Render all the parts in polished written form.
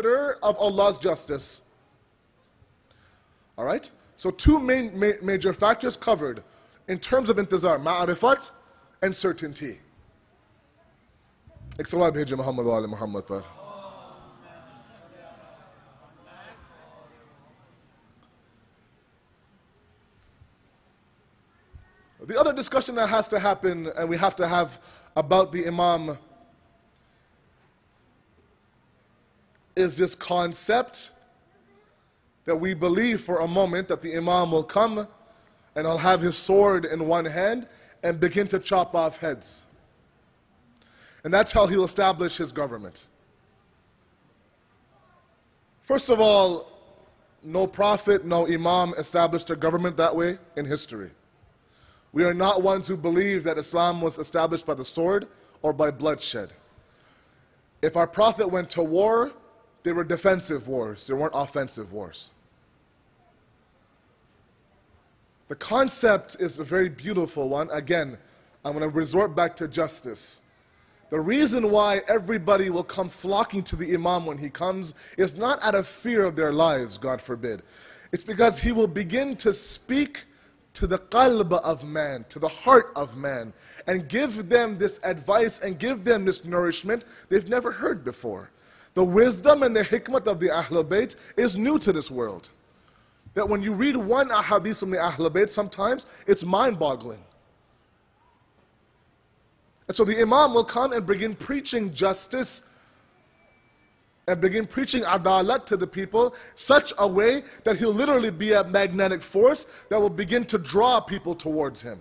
of Allah's justice. All right? So two major factors covered in terms of intizar, ma'arifat and certainty. एक सवाल भेजे मोहम्मद वाले मोहम्मद पर. The other discussion that has to happen and we have to have about the Imam is this concept that we believe for a moment that the Imam will come and he'll have his sword in one hand and begin to chop off heads. And that's how he'll establish his government. First of all, no prophet, no Imam established a government that way in history. We are not ones who believe that Islam was established by the sword or by bloodshed. If our prophet went to war, they were defensive wars, they weren't offensive wars. The concept is a very beautiful one. Again, I'm going to resort back to justice. The reason why everybody will come flocking to the Imam when he comes is not out of fear of their lives, God forbid. It's because he will begin to speak to the qalb of man, to the heart of man, and give them this advice and give them this nourishment they've never heard before. The wisdom and the hikmah of the Ahlul Bayt is new to this world. That when you read one ahadith from the Ahlul Bayt, sometimes it's mind-boggling. And so the Imam will come and begin preaching justice and begin preaching adalat to the people such a way that he'll literally be a magnetic force that will begin to draw people towards him.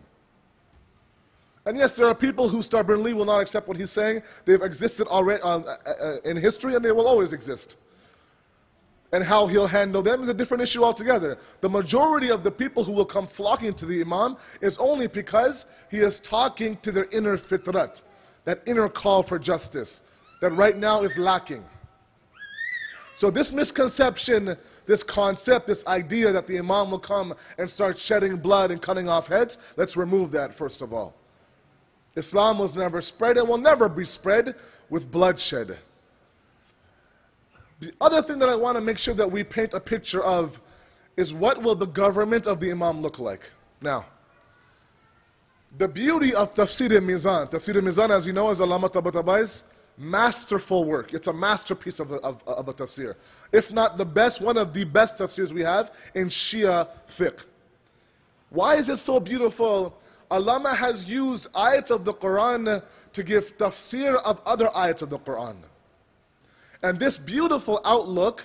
And yes, there are people who stubbornly will not accept what he's saying. They've existed already in history and they will always exist. And how he'll handle them is a different issue altogether. The majority of the people who will come flocking to the Imam is only because he is talking to their inner fitrat, that inner call for justice, that right now is lacking. So this misconception, this concept, this idea that the Imam will come and start shedding blood and cutting off heads, let's remove that first of all. Islam was never spread and will never be spread with bloodshed. The other thing that I want to make sure that we paint a picture of is what will the government of the Imam look like. Now, the beauty of Tafsir-e-Mizan, Tafsir-e-Mizan, as you know, is Allama Tabatabai's masterful work. It's a masterpiece of a tafsir. If not the best, one of the best tafsirs we have in Shia fiqh. Why is it so beautiful? Allama has used ayat of the Quran to give tafsir of other ayats of the Quran. And this beautiful outlook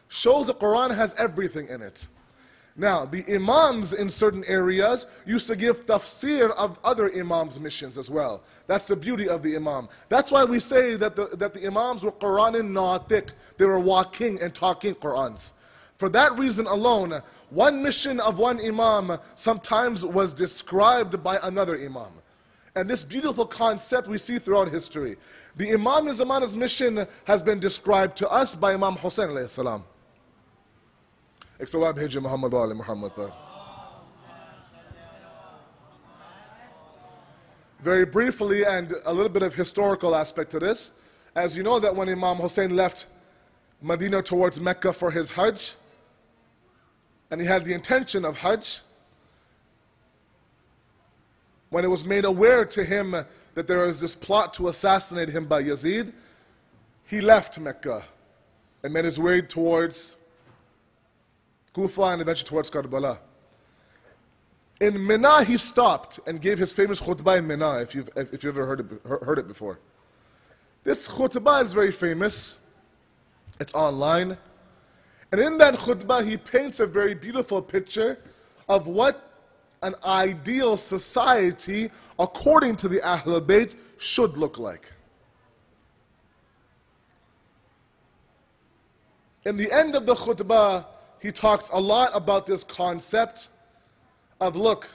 shows the Quran has everything in it. Now, the Imams in certain areas used to give tafsir of other Imams' missions as well. That's the beauty of the Imam. That's why we say that the Imams were Quranin natiq. They were walking and talking Qurans. For that reason alone, one mission of one Imam sometimes was described by another Imam. And this beautiful concept we see throughout history. The Imam Zamana's mission has been described to us by Imam Hussain alayhi salam. एक सवाल भेजे मोहम्मद वाले मोहम्मद पर. Very briefly, and a little bit of historical aspect to this, as you know that when Imam Hussein left Medina towards Mecca for his Hajj, and he had the intention of Hajj, when it was made aware to him that there was this plot to assassinate him by Yazid, he left Mecca and made his way towards Kufa and eventually towards Karbala. In Mina, he stopped and gave his famous khutbah in Mina, if you've ever heard it before. This khutbah is very famous. It's online. And in that khutbah, he paints a very beautiful picture of what an ideal society, according to the Ahlul Bayt, should look like. In the end of the khutbah, he talks a lot about this concept of look.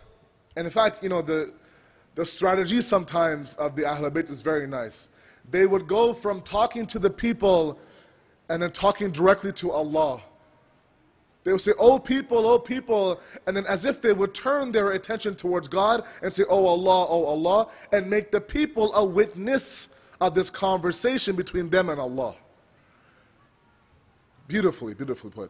And in fact, you know, the strategy sometimes of the Ahlul Bayt is very nice. They would go from talking to the people and then talking directly to Allah. They would say, oh people, and then as if they would turn their attention towards God and say, oh Allah, and make the people a witness of this conversation between them and Allah. Beautifully, beautifully put.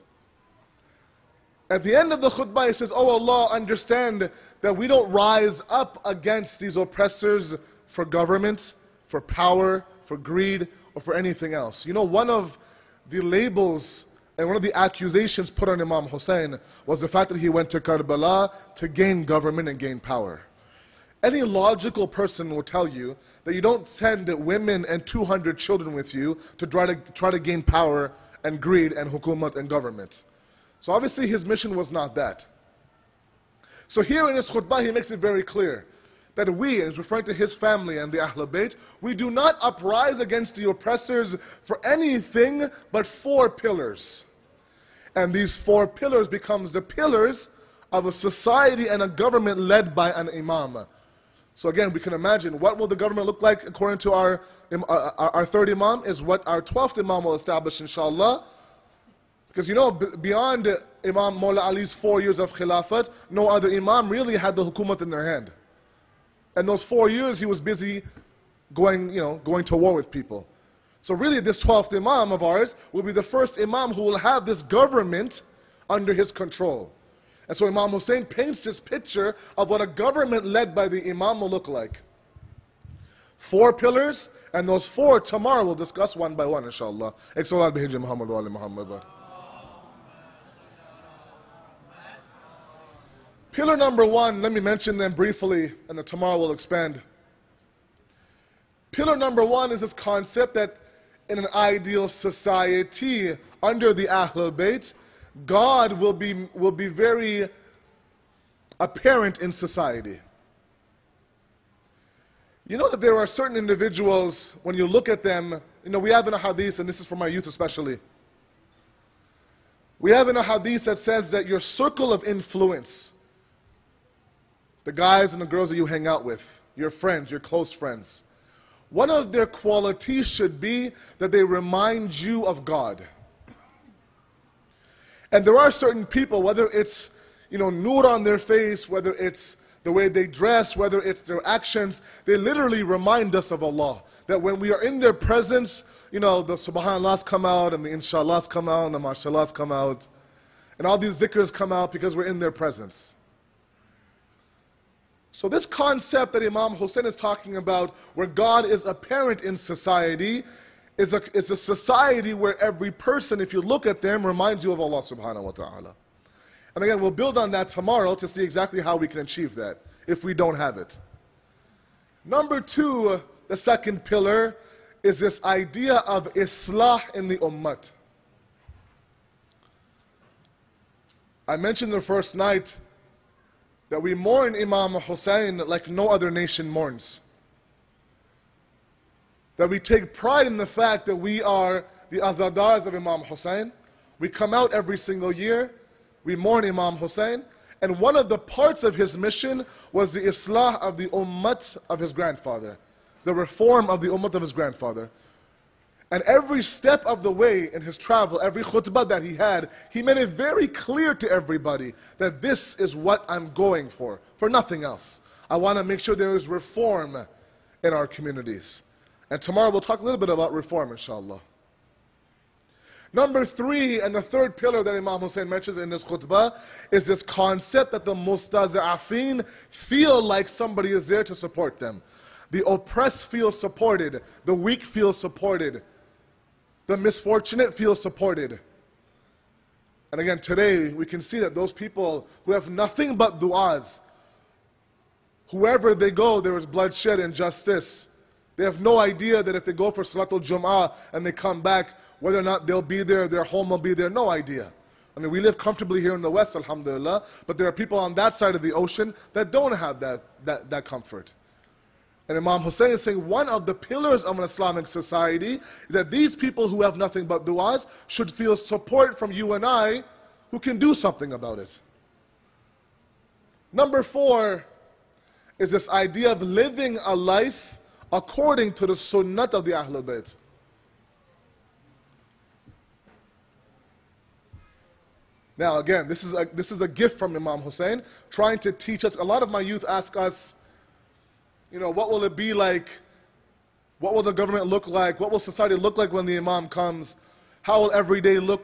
At the end of the khutbah, he says, "Oh Allah, understand that we don't rise up against these oppressors for government, for power, for greed, or for anything else." You know, one of the labels and one of the accusations put on Imam Hussein was the fact that he went to Karbala to gain government and gain power. Any logical person will tell you that you don't send women and 200 children with you to try to gain power and greed and hukumat and government. So obviously his mission was not that. So here in his khutbah he makes it very clear that we, and he's referring to his family and the Ahlul Bayt, we do not uprise against the oppressors for anything but 4 pillars. And these 4 pillars becomes the pillars of a society and a government led by an imam. So again, we can imagine what will the government look like according to our 3rd imam is what our 12th imam will establish, inshallah. Because you know, beyond Imam Mawla Ali's 4 years of khilafat, no other imam really had the hukumat in their hand. And those 4 years he was busy going to war with people. So really this 12th imam of ours will be the first imam who will have this government under his control. And so Imam Hussein paints this picture of what a government led by the imam will look like. 4 pillars, and those 4 tomorrow we'll discuss one by one, inshallah. Pillar number 1, let me mention them briefly, and then tomorrow we'll expand. Pillar number 1 is this concept that in an ideal society under the Ahlul Bayt, God will be very apparent in society. You know that there are certain individuals, when you look at them, you know, we have in a hadith, and this is for my youth especially, we have in a hadith that says that your circle of influence, the guys and the girls that you hang out with, your friends, your close friends, one of their qualities should be that they remind you of God. And there are certain people, whether it's, you know, nur on their face, whether it's the way they dress, whether it's their actions, they literally remind us of Allah. That when we are in their presence, you know, the subhanallahs come out, and the inshallahs come out, and the mashallahs come out, and all these zikrs come out because we're in their presence. So this concept that Imam Hussein is talking about, where God is apparent in society, is a society where every person, if you look at them, reminds you of Allah subhanahu wa ta'ala. And again, we'll build on that tomorrow to see exactly how we can achieve that, if we don't have it. Number 2, the second pillar, is this idea of islah in the ummah. I mentioned the first night that we mourn Imam Hussein like no other nation mourns. That we take pride in the fact that we are the azadars of Imam Hussein. We come out every single year, we mourn Imam Hussein, and one of the parts of his mission was the islah of the ummah of his grandfather, the reform of the ummah of his grandfather. And every step of the way in his travel, every khutbah that he had, he made it very clear to everybody that this is what I'm going for nothing else. I want to make sure there is reform in our communities. And tomorrow we'll talk a little bit about reform, inshallah. Number 3, and the 3rd pillar that Imam Hussein mentions in this khutbah, is this concept that the mustaza'afin feel like somebody is there to support them. The oppressed feel supported, the weak feel supported, the misfortunate feel supported. And again, today we can see that those people who have nothing but du'as, wherever they go there is bloodshed and injustice. They have no idea that if they go for Salatul Jum'ah and they come back, whether or not they'll be there, their home will be there, no idea. I mean, we live comfortably here in the West, alhamdulillah, but there are people on that side of the ocean that don't have that comfort. And Imam Hussein is saying one of the pillars of an Islamic society is that these people who have nothing but du'as should feel support from you and I who can do something about it. Number 4 is this idea of living a life according to the sunnat of the Ahlul Bayt. Now again, this is a gift from Imam Hussein, trying to teach us. A lot of my youth ask us, you know, what will it be like? What will the government look like? What will society look like when the Imam comes? How will every day look